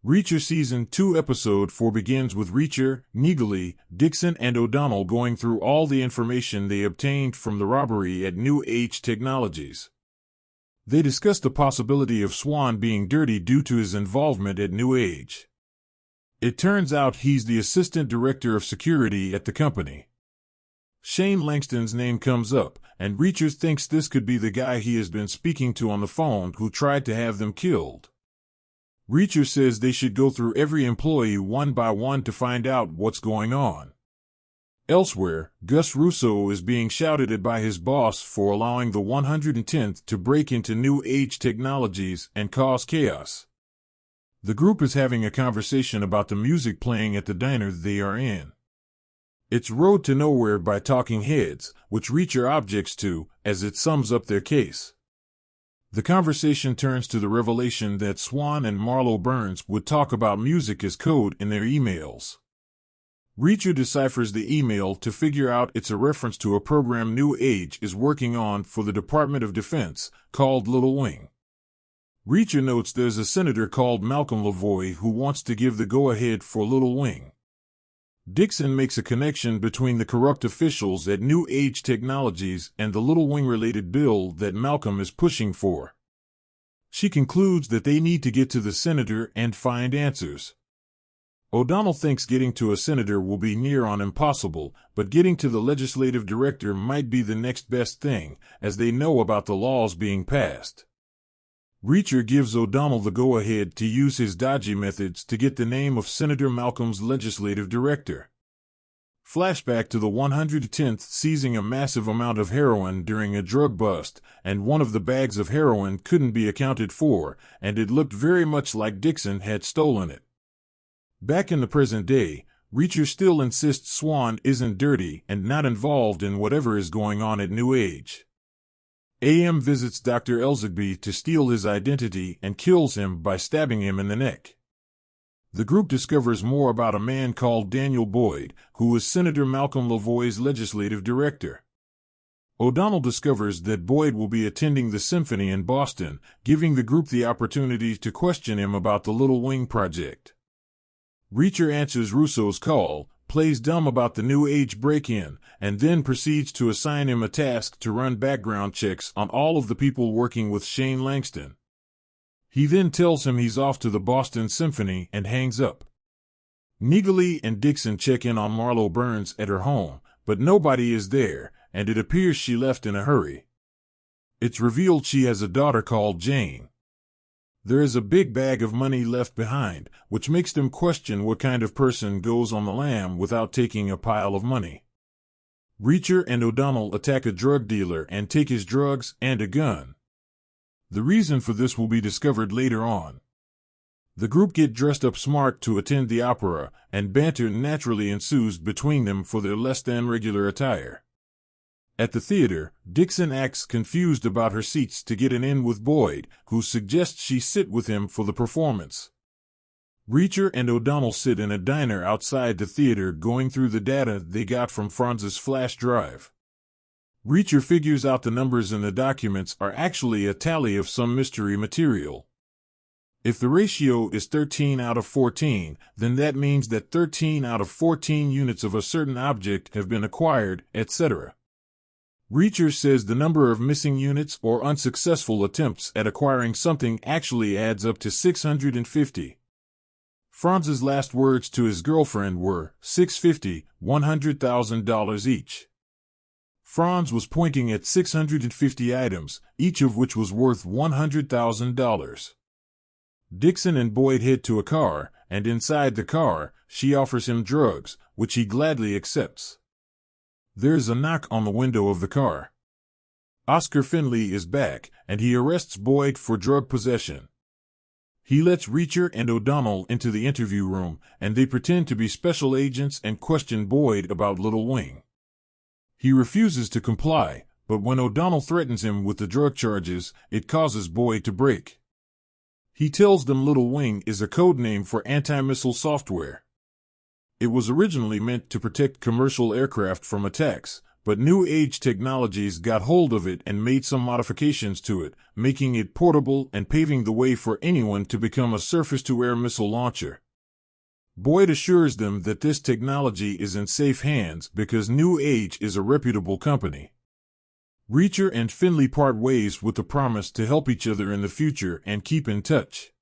Reacher Season 2 Episode 4 begins with Reacher, Neagley, Dixon and O'Donnell going through all the information they obtained from the robbery at New Age Technologies. They discuss the possibility of Swan being dirty due to his involvement at New Age. It turns out he's the assistant director of security at the company. Shane Langston's name comes up, and Reacher thinks this could be the guy he has been speaking to on the phone who tried to have them killed. Reacher says they should go through every employee one by one to find out what's going on. Elsewhere, Gus Russo is being shouted at by his boss for allowing the 110th to break into New Age Technologies and cause chaos. The group is having a conversation about the music playing at the diner they are in. It's Road to Nowhere by Talking Heads, which Reacher objects to, as it sums up their case. The conversation turns to the revelation that Swan and Marlo Burns would talk about music as code in their emails. Reacher deciphers the email to figure out it's a reference to a program New Age is working on for the Department of Defense, called Little Wing. Reacher notes there's a senator called Malcolm Lavoie who wants to give the go-ahead for Little Wing. Dixon makes a connection between the corrupt officials at New Age Technologies and the Little Wing-related bill that Malcolm is pushing for. She concludes that they need to get to the senator and find answers. O'Donnell thinks getting to a senator will be near on impossible, but getting to the legislative director might be the next best thing, as they know about the laws being passed. Reacher gives O'Donnell the go-ahead to use his dodgy methods to get the name of Senator Malcolm's legislative director. Flashback to the 110th seizing a massive amount of heroin during a drug bust, and one of the bags of heroin couldn't be accounted for, and it looked very much like Dixon had stolen it. Back in the present day, Reacher still insists Swan isn't dirty and not involved in whatever is going on at New Age. AM visits Dr. Elzigby to steal his identity and kills him by stabbing him in the neck. The group discovers more about a man called Daniel Boyd, who is Senator Malcolm Lavoie's legislative director. O'Donnell discovers that Boyd will be attending the Symphony in Boston, giving the group the opportunity to question him about the Little Wing project. Reacher answers Russo's call, plays dumb about the New Age break-in, and then proceeds to assign him a task to run background checks on all of the people working with Shane Langston. He then tells him he's off to the Boston Symphony and hangs up. Neagley and Dixon check in on Marlo Burns at her home, but nobody is there, and it appears she left in a hurry. It's revealed she has a daughter called Jane. There is a big bag of money left behind, which makes them question what kind of person goes on the lam without taking a pile of money. Reacher and O'Donnell attack a drug dealer and take his drugs and a gun. The reason for this will be discovered later on. The group get dressed up smart to attend the opera, and banter naturally ensues between them for their less-than-regular attire. At the theater, Dixon acts confused about her seats to get an in with Boyd, who suggests she sit with him for the performance. Reacher and O'Donnell sit in a diner outside the theater going through the data they got from Franz's flash drive. Reacher figures out the numbers in the documents are actually a tally of some mystery material. If the ratio is 13 out of 14, then that means that 13 out of 14 units of a certain object have been acquired, etc. Reacher says the number of missing units or unsuccessful attempts at acquiring something actually adds up to 650. Franz's last words to his girlfriend were, $650, $100,000 each. Franz was pointing at 650 items, each of which was worth $100,000. Dixon and Boyd head to a car, and inside the car, she offers him drugs, which he gladly accepts. There's a knock on the window of the car. Oscar Finley is back, and he arrests Boyd for drug possession. He lets Reacher and O'Donnell into the interview room, and they pretend to be special agents and question Boyd about Little Wing. He refuses to comply, but when O'Donnell threatens him with the drug charges, it causes Boyd to break. He tells them Little Wing is a code name for anti-missile software. It was originally meant to protect commercial aircraft from attacks, but New Age Technologies got hold of it and made some modifications to it, making it portable and paving the way for anyone to become a surface-to-air missile launcher. Boyd assures them that this technology is in safe hands because New Age is a reputable company. Reacher and Finley part ways with the promise to help each other in the future and keep in touch.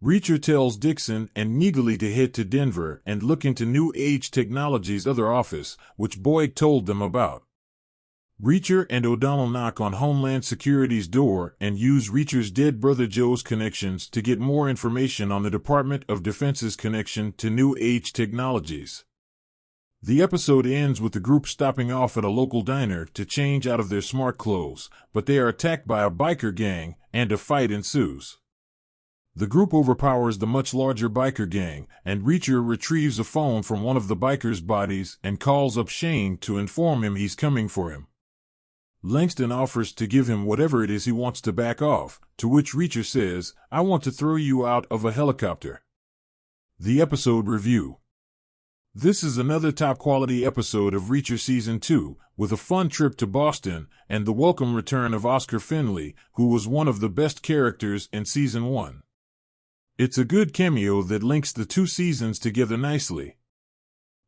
Reacher tells Dixon and Neagley to head to Denver and look into New Age Technologies' other office, which Boyd told them about. Reacher and O'Donnell knock on Homeland Security's door and use Reacher's dead brother Joe's connections to get more information on the Department of Defense's connection to New Age Technologies. The episode ends with the group stopping off at a local diner to change out of their smart clothes, but they are attacked by a biker gang and a fight ensues. The group overpowers the much larger biker gang, and Reacher retrieves a phone from one of the bikers' bodies and calls up Shane to inform him he's coming for him. Langston offers to give him whatever it is he wants to back off, to which Reacher says, "I want to throw you out of a helicopter." The episode review. This is another top-quality episode of Reacher Season 2, with a fun trip to Boston and the welcome return of Oscar Finley, who was one of the best characters in Season 1. It's a good cameo that links the two seasons together nicely.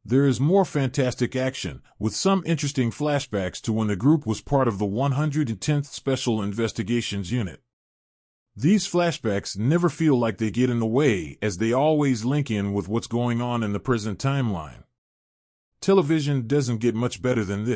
There is more fantastic action, with some interesting flashbacks to when the group was part of the 110th Special Investigations Unit. These flashbacks never feel like they get in the way, as they always link in with what's going on in the present timeline. Television doesn't get much better than this.